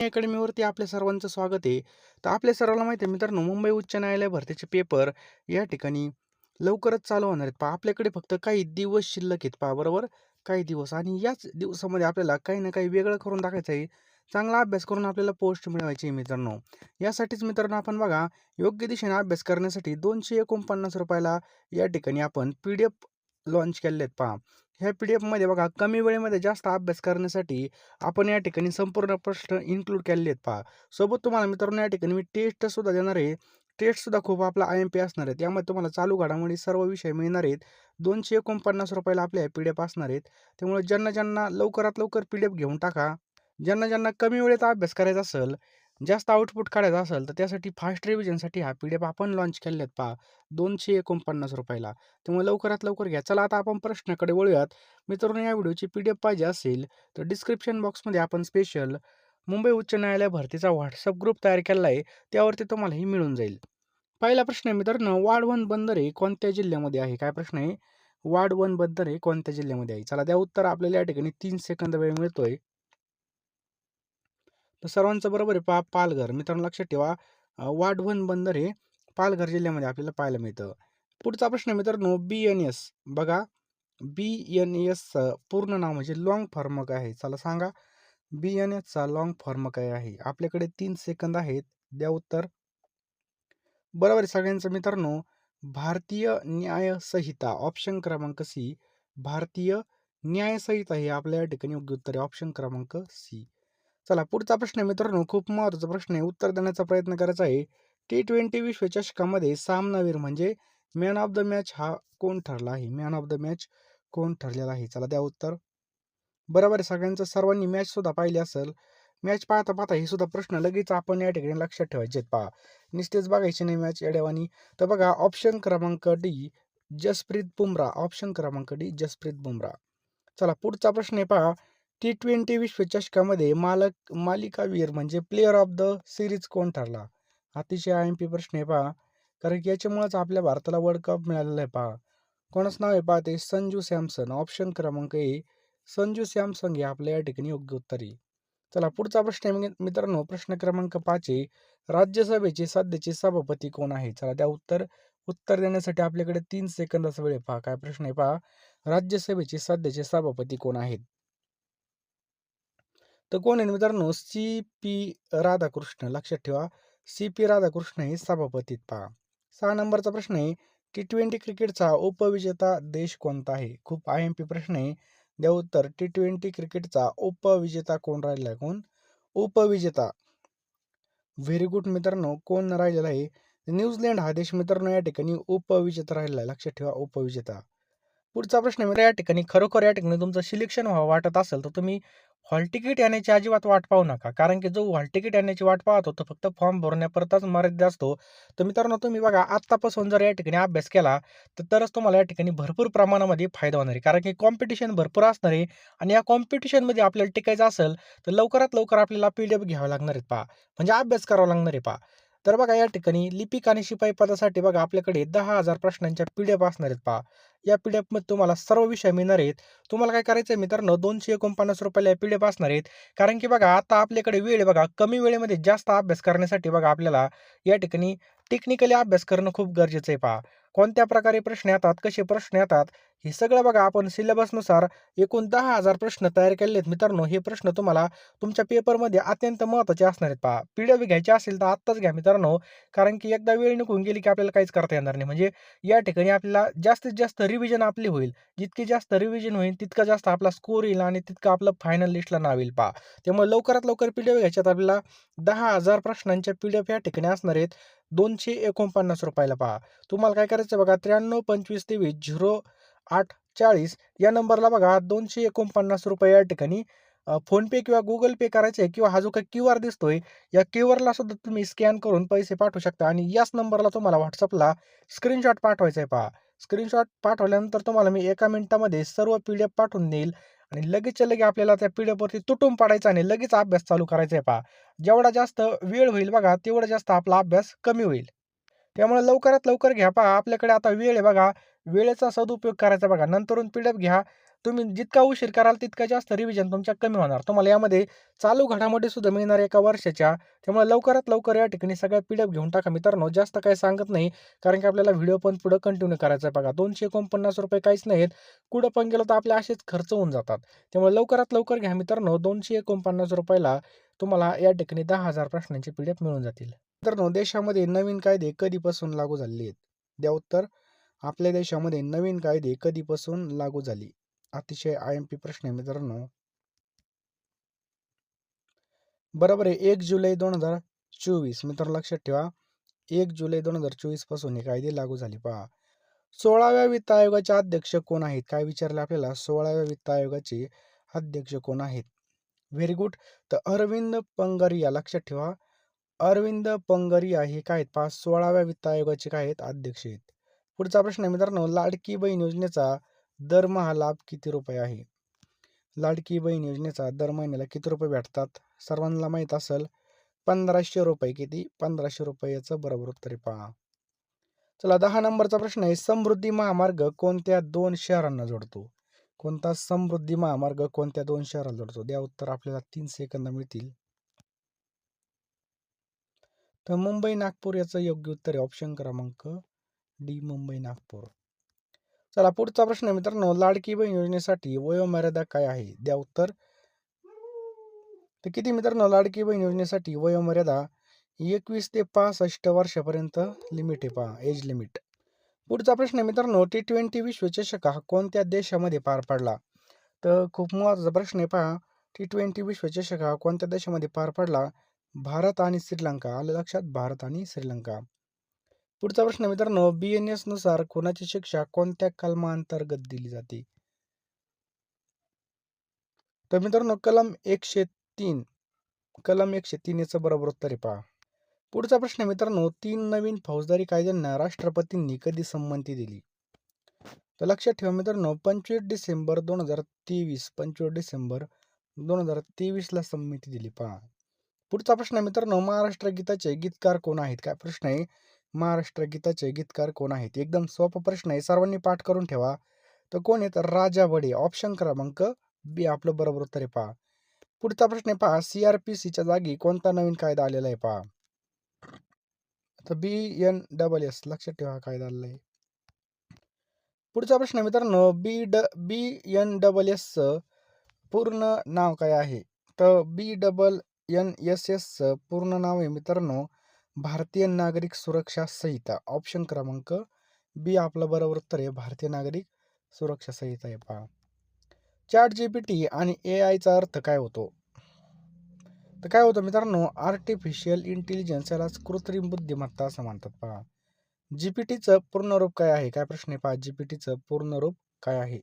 अकॅडमीवरती आपल्या सर्वांचं स्वागत आहे. तर आपल्या सर्वांना माहिती आहे मित्रांनो, मुंबई उच्च न्यायालय भरतीचे पेपर या ठिकाणी लवकरच चालू होणार आहेत. पहा आपल्याकडे फक्त काही दिवस शिल्लक आहेत पहा बरोबर. काही दिवस आणि याच दिवसामध्ये आपल्याला काही ना काही वेगळं करून टाकायचं आहे. चांगला अभ्यास करून आपल्याला पोस्ट मिळवायची आहे मित्रांनो. यासाठीच मित्रांनो आपण बघा योग्य दिशेने अभ्यास करण्यासाठी ₹249 या ठिकाणी आपण PDF लॉन्च केलेले आहेत पहा. ह्या PDF बघा कमी वेळेमध्ये जास्त अभ्यास करण्यासाठी आपण या ठिकाणी संपूर्ण प्रश्न इन्क्लूड केलेले आहेत पहा. सोबत तुम्हाला मित्रांनो या ठिकाणी मी टेस्टसुद्धा देणार आहे. टेस्टसुद्धा खूप आपला IMP असणार आहे. त्यामध्ये तुम्हाला चालू घडामोडी सर्व विषय मिळणार आहेत. ₹249 आपल्या PDF असणार आहेत. त्यामुळे ज्यांना लवकरात लवकर PDF घेऊन टाका. ज्यांना कमी वेळेत अभ्यास करायचा असेल, जास्त आउटपुट काढायचा असेल, तर त्यासाठी फास्ट रिव्हिजनसाठी हा PDF आपण लॉन्च केलेले आहेत पहा ₹249 त्यामुळे लवकरात लवकर घ्या. चला आता आपण प्रश्नाकडे वळूयात. मित्रांनो या व्हिडिओची PDF पाहिजे असेल तर डिस्क्रिप्शन बॉक्समध्ये आपण स्पेशल मुंबई उच्च न्यायालय भरतीचा व्हॉट्सअप ग्रुप तयार केला आहे. त्यावरती तुम्हाला ही मिळून जाईल. पहिला प्रश्न आहे मित्रांनो, वाढवण बंदरे कोणत्या जिल्ह्यामध्ये आहे? काय प्रश्न आहे? वाढवण बंदरे कोणत्या जिल्ह्यामध्ये आहे? चला त्या उत्तर आपल्याला या ठिकाणी 3 सेकंद वेळ मिळतोय. तर सर्वांचं बरोबर आहे पहा पालघर. मित्रांनो लक्षात ठेवा वाढवण बंदर हे पालघर जिल्ह्यामध्ये आपल्याला पाहायला मिळतं. पुढचा प्रश्न मित्रांनो BNS बघा BNS पूर्ण नाव म्हणजे लॉंग फॉर्म काय आहे? चला सांगा. BNSचा लॉंग फॉर्म काय आहे? आपल्याकडे 3 सेकंद आहेत. द्या उत्तर. बरोबर आहे सगळ्यांचं मित्रांनो. भारतीय न्याय संहिता ऑप्शन क्रमांक सी. भारतीय न्याय संहिता हे आपल्या या ठिकाणी योग्य उत्तर आहे. ऑप्शन क्रमांक सी. चला पुढचा प्रश्न आहे मित्रांनो, खूप महत्त्वाचा प्रश्न आहे. उत्तर देण्याचा प्रयत्न करायचा आहे. T20 विश्वचषकामध्ये सामनावीर म्हणजे मॅन ऑफ द मॅच हा कोण ठरला आहे? मॅन ऑफ द मॅच कोण ठरलेला आहे? चला द्या उत्तर. बरोबर आहे सगळ्यांचं. सर्वांनी मॅच सुद्धा पाहिली असेल. मॅच पाहता पाहता हे सुद्धा प्रश्न लगेच आपण या ठिकाणी लक्षात ठेवायचे आहेत पहा. नुसतेच बघायचे नाही मॅच येड्यावानी. तर बघा ऑप्शन क्रमांक डी जसप्रीत बुमराह. ऑप्शन क्रमांक डी जसप्रीत बुमराह. चला पुढचा प्रश्न आहे पहा. T20 विश्वचषकामध्ये मालिकावीर म्हणजे प्लेयर ऑफ द सिरीज कोण ठरला? अतिशय IMP प्रश्न आहे पहा. कारण की याच्यामुळेच आपल्या भारताला वर्ल्ड कप मिळालेला आहे पहा. कोणाचं नाव आहे पहा ते संजू सॅमसन. ऑप्शन क्रमांक ए संजू सॅमसन हे आपल्या या ठिकाणी योग्य उत्तर आहे. चला पुढचा प्रश्न आहे मित्रांनो, प्रश्न क्रमांक 5 आहे. राज्यसभेचे सध्याचे सभापती कोण आहे? चला त्या उत्तर देण्यासाठी आपल्याकडे 3 सेकंदाचा वेळ आहे पहा. काय प्रश्न आहे पहा. राज्यसभेचे सध्याचे सभापती कोण आहेत? तर कोण आहे मित्रांनो? CP राधाकृष्ण. लक्षात ठेवा CP राधाकृष्ण हे सभापती आहेत पहा. 6 नंबरचा प्रश्न आहे. T20 क्रिकेटचा उपविजेता देश कोणता आहे? खूप IMP प्रश्न आहे. द्या उत्तर. T20 क्रिकेटचा उपविजेता कोण राहिलेला आहे? कोण? उपविजेता. व्हेरी गुड मित्रांनो. कोण राहिलेला आहे? न्यूझीलंड हा देश मित्रांनो या ठिकाणी उपविजेता राहिलेला आहे. लक्षात ठेवा उपविजेता. पुढचा प्रश्न मित्र या ठिकाणी खरोखर या ठिकाणी तुमचं सिलेक्शन व्हावं वाटत असेल तर तुम्ही हॉल तिकीट येण्याची अजिबात वाट पाहू नका. कारण की जो हॉल तिकीट येण्याची वाट पाहतो तो फक्त फॉर्म भरण्यापुरताच मर्यादित असतो. तर मित्रांनो तुम्ही बघा आत्तापासून जर या ठिकाणी अभ्यास केला तरच तुम्हाला या ठिकाणी भरपूर प्रमाणामध्ये फायदा होणार आहे. कारण की कॉम्पिटिशन भरपूर असणार आहे आणि या कॉम्पिटिशनमध्ये आपल्याला टिकायचं असेल तर लवकरात लवकर आपल्याला PDF घ्यावे लागणार आहेत पहा. म्हणजे अभ्यास करावा लागणार आहे पहा. तर बघा या ठिकाणी लिपिक आणि शिपाई पदासाठी बघा आपल्याकडे 10,000 प्रश्नांच्या PDF असणार आहेत पहा. या PDF तुम्हाला सर्व विषय मिळणार आहेत. तुम्हाला काय करायचं आहे मित्रांनो, ₹249 या PDF असणार आहेत. कारण की बघा आता आपल्याकडे वेळ आहे बघा, कमी वेळेमध्ये जास्त अभ्यास करण्यासाठी बघा आपल्याला या ठिकाणी टेक्निकली अभ्यास करणं खूप गरजेचं आहे पहा. कोणत्या प्रकारे प्रश्न येतात, कसे प्रश्न येतात, हे सगळं बघा आपण सिलेबसनुसार एकूण 10,000 प्रश्न तयार केलेले आहेत मित्रांनो. हे प्रश्न तुम्हाला तुमच्या पेपरमध्ये अत्यंत महत्त्वाचे असणार आहेत पहा. PDF घ्यायचे असेल तर आत्ताच घ्या मित्रांनो. कारण की एकदा वेळ निघून गेली की आपल्याला काहीच करता येणार नाही. म्हणजे या ठिकाणी आपल्याला जास्तीत जास्त रिव्हिजन आपली होईल. जितकी जास्त रिव्हिजन होईल तितका जास्त आपला स्कोर येईल आणि तितकं आपलं फायनल लिस्टला नाव येईल पहा. त्यामुळे लवकरात लवकर PDF घ्यायच्यात आपल्याला 10,000 प्रश्नांच्या PDF या ठिकाणी असणार आहेत ₹249 पहा. तुम्हाला काय करायचं बघा 9325230840 या नंबरला बघा ₹249 या ठिकाणी फोनपे किंवा गुगल पे करायचं आहे किंवा हा जो काही QR दिसतोय या QRला सुद्धा तुम्ही स्कॅन करून पैसे पाठवू शकता आणि याच नंबरला तुम्हाला WhatsAppला स्क्रीनशॉट पाठवायचा आहे पहा. स्क्रीनशॉट पाठवल्यानंतर तुम्हाला मी 1 मिनिटामध्ये सर्व PDF पाठवून देईल आणि लगेचच्या लगे आपल्याला त्या PDF वरती तुटून पडायचं आणि लगेच अभ्यास चालू करायचा आहे पहा. जेवढा जास्त वेळ होईल बघा तेवढा जास्त आपला अभ्यास कमी होईल. त्यामुळे लवकरात लवकर घ्या पहा. आपल्याकडे आता वेळ आहे बघा. वेळेचा सदुपयोग करायचा बघा. नंतरून PDF घ्या. तुम्ही जितका उशीर कराल तितका जास्त रिव्हिजन तुमच्या कमी होणार. तुम्हाला यामध्ये चालू घडामोडी सुद्धा मिळणार एका वर्षाच्या. त्यामुळे लवकरात लवकर या ठिकाणी सगळ्या पी-डी-एफ घेऊन टाका मित्रांनो. जास्त काही सांगत नाही, कारण की आपल्याला व्हिडिओ पण पुढे कंटिन्यू करायचा आहे बघा. ₹249 काहीच नाहीत. कुठं पण गेलो तर आपले असेच खर्च होऊन जातात. त्यामुळे लवकरात लवकर घ्या मित्रांनो. ₹249 ला तुम्हाला या ठिकाणी 10,000 प्रश्नांची पी-डी-एफ मिळून जातील. मित्रांनो, देशामध्ये नवीन कायदे कधीपासून लागू झालेले आहेत? द्या उत्तर. आपल्या देशामध्ये नवीन कायदे कधीपासून लागू झाले? अतिशय आय-एम-पी प्रश्न आहे मित्रांनो. बरोबर आहे, 1 जुलै 2024. मित्रांनो लक्षात ठेवा, 1 जुलै 2024 पासून हे कायदे लागू झाले. पहा, 16व्या वित्त आयोगाचे अध्यक्ष कोण आहेत? काय विचारले आपल्याला? 16व्या वित्त आयोगाचे अध्यक्ष कोण आहेत? Very good. तर अरविंद पंगरिया. लक्षात ठेवा, अरविंद पंगरिया हे काय आहेत? पहा, 16व्या वित्त आयोगाचे काय आहेत? अध्यक्ष आहेत. पुढचा प्रश्न आहे मित्रांनो, लाडकी बहीण योजनेचा दरमहा लाभ किती रुपये आहे? लाडकी बहीण योजनेचा दर महिन्याला किती रुपये भेटतात? सर्वांना माहीत असेल, 1500 रुपये. किती? 1500 रुपये. याचं बरोबर उत्तर आहे. पहा, चला 10 नंबरचा प्रश्न आहे, समृद्धी महामार्ग कोणत्या 2 शहरांना जोडतो? कोणता समृद्धी महामार्ग कोणत्या 2 शहरांना जोडतो? द्या उत्तर. आपल्याला 3 सेकंद मिळतील. तर मुंबई नागपूर याचं योग्य उत्तर आहे ऑप्शन क्रमांक डी, मुंबई नागपूर. चला पुढचा प्रश्न आहे मित्रांनो, लाडकी बहीण योजनेसाठी वयोमर्यादा काय आहे? द्या उत्तर. तर किती मित्रांनो, लाडकी बहीण योजनेसाठी वयोमर्यादा 21 ते 65 वर्षापर्यंत लिमिट आहे. पहा, एज लिमिट. पुढचा प्रश्न आहे मित्रांनो, T20 विश्वचषक हा कोणत्या देशामध्ये पार पडला? तर खूप महत्त्वाचा प्रश्न आहे. पहा, T20 विश्वचषक हा कोणत्या देशामध्ये पार पडला? भारत आणि श्रीलंका. आलं लक्षात? भारत आणि श्रीलंका. पुढचा प्रश्न आहे मित्रांनो, BNS नुसार खुनाची शिक्षा कोणत्या कलमांतर्गत दिली जाते? तर मित्रांनो, कलम 103. कलम 103 याचं बरोबर उत्तर आहे. पहा, पुढचा प्रश्न आहे मित्रांनो, 3 नवीन फौजदारी कायद्यांना राष्ट्रपतींनी कधी संमती दिली? तर लक्षात ठेवा मित्रांनो, 25 डिसेंबर 2023. 25 डिसेंबर 2023 ला संमती दिली. पहा, पुढचा प्रश्न आहे मित्रांनो, महाराष्ट्र गीताचे गीतकार कोण आहेत? काय प्रश्न आहे? महाराष्ट्र गीताचे गीतकार कोण आहेत? एकदम सोपा प्रश्न आहे, सर्वांनी पाठ करून ठेवा. तर कोण आहेत? राजा बडे. ऑप्शन क्रमांक बी आपलं बरोबर उत्तर आहे. पहा, पुढचा प्रश्न आहे. पहा, CRPCच्या जागी कोणता नवीन कायदा आलेला आहे? पहा, तर BNSS. लक्षात ठेवा, हा कायदा आलेला आहे. पुढचा प्रश्न आहे मित्रांनो, BNSS पूर्ण नाव काय आहे? तर BNSS पूर्ण नाव आहे मित्रांनो, भारतीय नागरिक सुरक्षा संहिता. ऑप्शन क्रमांक बी आपलं बरोबर उत्तर आहे, भारतीय नागरिक सुरक्षा संहिता आहे. पहा, ChatGPT आणि AI अर्थ काय होतो? तर काय होतं मित्रांनो, आर्टिफिशियल इंटेलिजन्स, यालाच कृत्रिम बुद्धिमत्ता असं म्हणतात. पहा, जीपीटीचं पूर्ण रूप काय आहे? काय प्रश्न आहे? पहा, जीपीटीचं पूर्ण रूप काय आहे?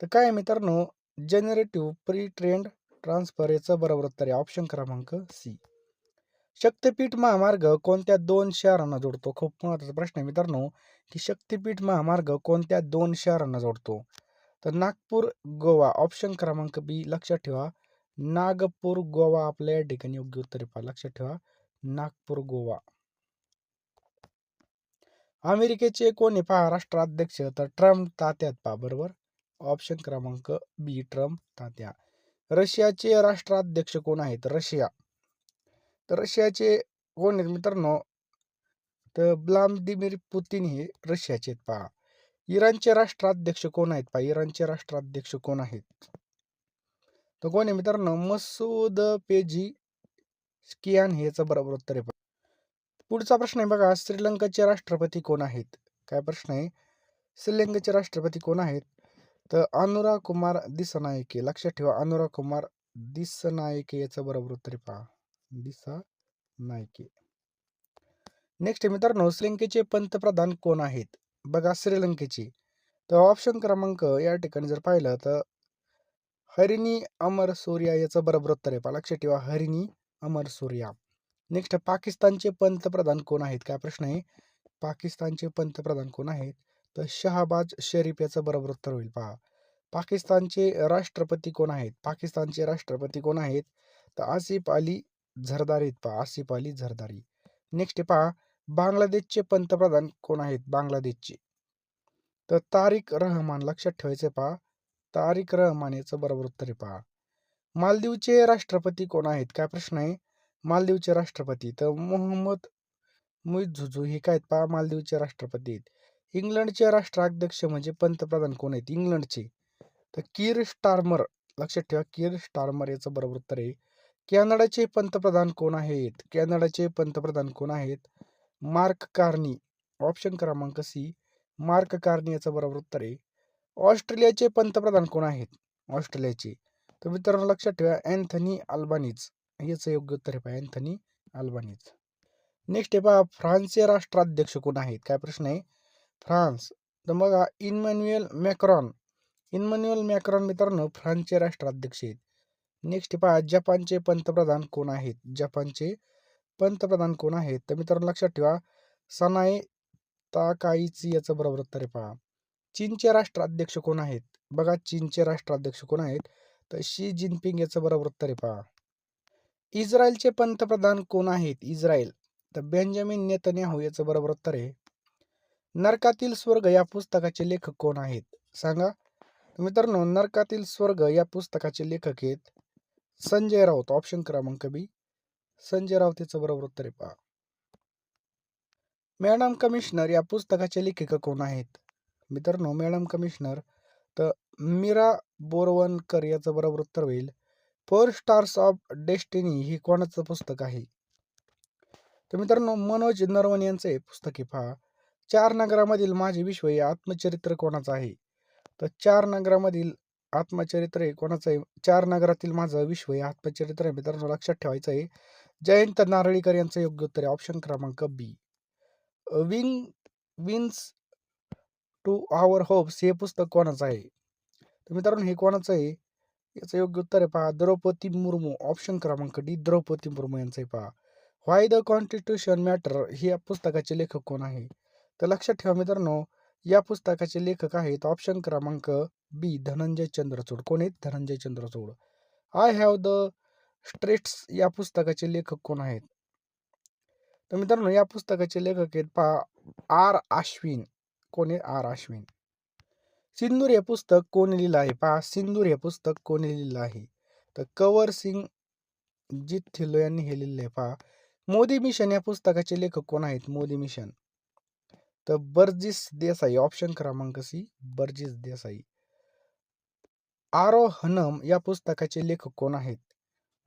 तर काय मित्रांनो, जनरेटिव्ह प्री ट्रेंड ट्रान्सफर. याचं बरोबर उत्तर आहे, ऑप्शन क्रमांक सी. शक्तिपीठ महामार्ग कोणत्या 2 शहरांना जोडतो? खूप महत्त्वाचा प्रश्न आहे मित्रांनो, की शक्तिपीठ महामार्ग कोणत्या 2 शहरांना जोडतो? तर नागपूर, गोवा. ऑप्शन क्रमांक बी. लक्षात ठेवा, नागपूर, गोवा आपल्या या ठिकाणी योग्य उत्तर आहे. पहा, लक्षात ठेवा, नागपूर, गोवा. अमेरिकेचे कोण आहे? पहा, राष्ट्राध्यक्ष. तर ट्रम्प तात्यात. पहा, बरोबर, ऑप्शन क्रमांक बी, ट्रम्प तात्या. रशियाचे राष्ट्राध्यक्ष कोण आहेत? रशिया. तर रशियाचे कोण आहेत मित्रांनो? तर व्लादिमीर पुतीन हे रशियाचे आहेत. पहा, इराणचे राष्ट्राध्यक्ष कोण आहेत? पहा, इराणचे राष्ट्राध्यक्ष कोण आहेत? तर कोण आहे मित्रांनो? मसूद पेझेशकियान हे याचं बरोबर उत्तर आहे. पुढचा प्रश्न आहे बघा, श्रीलंकाचे राष्ट्रपती कोण आहेत? काय प्रश्न आहे? श्रीलंकेचे राष्ट्रपती कोण आहेत? तर अनुरा कुमार दिसनायके. लक्षात ठेवा, अनुरा कुमार दिसनायके याचं बरोबर उत्तर आहे. पहा, दिसनायके. नेक्स्ट आहे मित्रांनो, श्रीलंकेचे पंतप्रधान कोण आहेत? बघा, श्रीलंकेचे. तर ऑप्शन क्रमांक या ठिकाणी जर पाहिलं तर हरिणी अमर सूर्या याचं बरोबर उत्तर आहे. पहा, लक्षात ठेवा, हरिणी अमर सूर्या. नेक्स्ट, पाकिस्तानचे पंतप्रधान कोण आहेत? काय प्रश्न आहे? पाकिस्तानचे पंतप्रधान कोण आहेत? तर शहबाज शरीफ याचं बरोबर उत्तर होईल. पहा, पाकिस्तानचे राष्ट्रपती कोण आहेत? पाकिस्तानचे राष्ट्रपती कोण आहेत? तर आसिफ अली झरदारी. पहा, आसिफ अली झरदारी. नेक्स्ट पहा, बांगलादेशचे पंतप्रधान कोण आहेत? बांगलादेशचे. तर तारिक रहमान लक्षात ठेवायचे पहा. तारिक रहमान याचं बरोबर उत्तर आहे पहा. मालदीवचे राष्ट्रपती कोण आहेत? काय प्रश्न आहे? मालदीवचे राष्ट्रपती तर मोहम्मद मुइझुझू हे काय आहेत पहा मालदीवचे राष्ट्रपती आहेत. इंग्लंडचे राष्ट्राध्यक्ष म्हणजे पंतप्रधान कोण आहेत? इंग्लंडचे तर कीर स्टारमर लक्षात ठेवा. कीर स्टारमर याचं बरोबर उत्तर आहे. कॅनडाचे पंतप्रधान कोण आहेत? कॅनडाचे पंतप्रधान कोण आहेत? मार्क कार्नी ऑप्शन क्रमांक सी. मार्क कार्नी याचं बरोबर उत्तर आहे. ऑस्ट्रेलियाचे पंतप्रधान कोण आहेत? ऑस्ट्रेलियाचे तर मित्रांनो लक्षात ठेवा अँथनी अल्बानीज याचं योग्य उत्तर आहे पहा अँथनी अल्बानीज. नेक्स्ट आहे पहा फ्रान्सचे राष्ट्राध्यक्ष कोण आहेत? काय प्रश्न आहे? फ्रान्स तर बघा इमॅन्युएल मॅक्रॉन. इमॅन्युएल मॅक्रॉन मित्रांनो फ्रान्सचे राष्ट्राध्यक्ष आहेत. नेक्स्ट पहा जपानचे पंतप्रधान कोण आहेत? जपानचे पंतप्रधान कोण आहेत? तर मित्रांनो लक्षात ठेवा सनाए ताकाइची याचं बरोबर उत्तर आहे पहा. चीनचे राष्ट्राध्यक्ष कोण आहेत? बघा चीनचे राष्ट्राध्यक्ष कोण आहेत? तर शी जिनपिंग याचं बरोबर उत्तर आहे पहा. इस्रायलचे पंतप्रधान कोण आहेत? इस्रायल तर बेंजामिन नेतन्याहू याचं बरोबर उत्तर आहे. नरकातील स्वर्ग या पुस्तकाचे लेखक कोण आहेत? सांगा. तर मित्रांनो नरकातील स्वर्ग या पुस्तकाचे लेखक आहेत संजय राऊत. ऑप्शन क्रमांक बी. संजय राऊत याचं बरोबर उत्तर आहे पहा. मॅडम कमिशनर या पुस्तकाचे लेखिका कोण आहेत? मित्रांनो मॅडम कमिशनर तर मीरा बोरवणकर याचं बरोबर उत्तर होईल. 4 स्टार्स ऑफ डेस्टिनी ही कोणाचं पुस्तक आहे? तर मित्रांनो मनोज नरवणे यांचं हे पुस्तक आहे पहा. 4 नगरामधील माझे विश्व हे आत्मचरित्र कोणाचं आहे? तर 4 नगरामधील आत्मचरित्र हे कोणाचं आहे? 4 नगरातील माझं विश्व हे आत्मचरित्र आहे मित्रांनो लक्षात ठेवायचं आहे. जयंत नारळीकर यांचं योग्य उत्तर आहे ऑप्शन क्रमांक बी. विन्स टू आवर होप्स हे पुस्तक कोणाचं आहे? तर मित्रांनो हे कोणाचं आहे? याचं योग्य उत्तर आहे पहा द्रौपदी मुर्मू. ऑप्शन क्रमांक डी द्रौपदी मुर्मू यांचं आहे पहा. व्हाय द कॉन्स्टिट्यूशन मॅटर हे या पुस्तकाचे लेखक कोण आहे? तर लक्षात ठेवा मित्रांनो या पुस्तकाचे लेखक आहेत ऑप्शन क्रमांक बी धनंजय चंद्रचूड. कोण आहेत? Dhananjaya Chandrachud. I have the straits या पुस्तकाचे लेखक कोण आहेत? तर मित्रांनो या पुस्तकाचे लेखक आहेत पहा आर आश्विन. कोण आहे? आर आश्विन. सिंदूर हे पुस्तक कोणी लिहिलं आहे? पहा सिंदूर हे पुस्तक कोणी लिहिलं आहे? तर कंवर सिंग जीत थिल्लो यांनी हे लिहिलं आहे पहा. मोदी मिशन या पुस्तकाचे लेखक कोण आहेत? मोदी मिशन तर बर्जिस देसाई. ऑप्शन क्रमांक सी बर्जिस देसाई. आरोहनम या पुस्तकाचे लेखक कोण आहेत?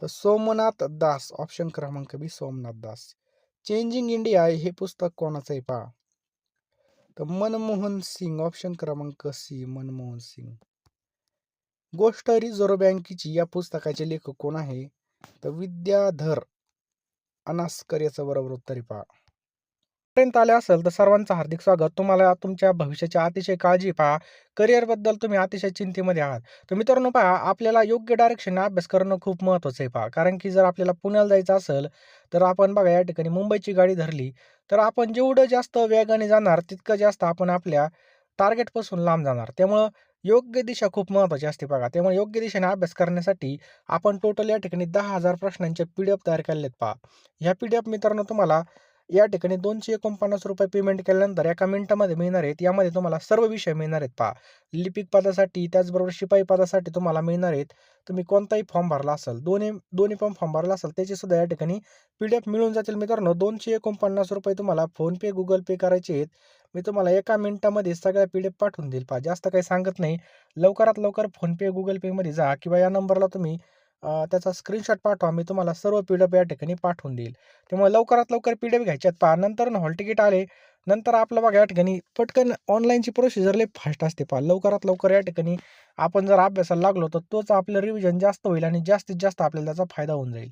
तर सोमनाथ दास. ऑप्शन क्रमांक बी सोमनाथ दास. चेंजिंग इंडिया हे पुस्तक कोणाचं आहे पहा? तर मनमोहन सिंग. ऑप्शन क्रमांक सी मनमोहन सिंग. गोष्ट रिझर्व्ह बँकेची या पुस्तकाचे लेखक कोण आहे? तर विद्याधर अनास्कर याचं बरोबर उत्तर आहे पहा. पर्यंत आले असेल तर सर्वांचं हार्दिक स्वागत. तुम्हाला तुमच्या भविष्याची अतिशय काळजी पहा. करिअरबद्दल तुम्ही अतिशय चिंतेमध्ये आहात. तर मित्रांनो पहा आपल्याला योग्य डायरेक्शनने अभ्यास करणं खूप महत्त्वाचं आहे पहा. कारण की जर आपल्याला पुण्याला जायचं असेल तर आपण बघा या ठिकाणी मुंबईची गाडी धरली तर आपण जेवढं जास्त वेगाने जाणार तितकं जास्त आपण आपल्या टार्गेटपासून लांब जाणार. त्यामुळं योग्य दिशा खूप महत्त्वाची असते बघा. त्यामुळे योग्य दिशेने अभ्यास करण्यासाठी आपण टोटल या ठिकाणी 10,000 प्रश्नांचे PDF तयार केलेले आहेत पहा. ह्या PDF मित्रांनो तुम्हाला या ठिकाणी ₹249 पेमेंट केल्यानंतर एका मिनिटामध्ये मिळणार आहेत. यामध्ये तुम्हाला सर्व विषय मिळणार आहेत पहा. लिपिक पदासाठी त्याचबरोबर शिपाई पदासाठी तुम्हाला मिळणार आहेत. तुम्ही कोणताही फॉर्म भरला असेल दोन्ही पण फॉर्म भरला असेल त्याचे सुद्धा या ठिकाणी PDF मिळून जातील मित्रांनो. ₹249 तुम्हाला फोनपे गुगल पे करायचे आहेत. मी तुम्हाला एका मिनिटामध्ये सगळ्या PDF पाठवून देईल पहा. जास्त काही सांगत नाही. लवकरात लवकर फोनपे गुगल पेमध्ये जा किंवा या नंबरला तुम्ही त्याचा स्क्रीनशॉट पाठवा. मी तुम्हाला सर्व PDF या ठिकाणी पाठवून देईल. त्यामुळे लवकरात लवकर PDF घ्यायचे आहेत पहा. नंतर हॉल तिकीट आले नंतर आपलं बघा या ठिकाणी पटकन ऑनलाईनची प्रोसिजर लई फास्ट असते पहा. लवकरात लवकर या ठिकाणी आपण जर अभ्यासाला लागलो तर तोच आपलं रिव्हिजन जास्त होईल आणि जास्तीत जास्त आपल्याला त्याचा फायदा होऊन जाईल.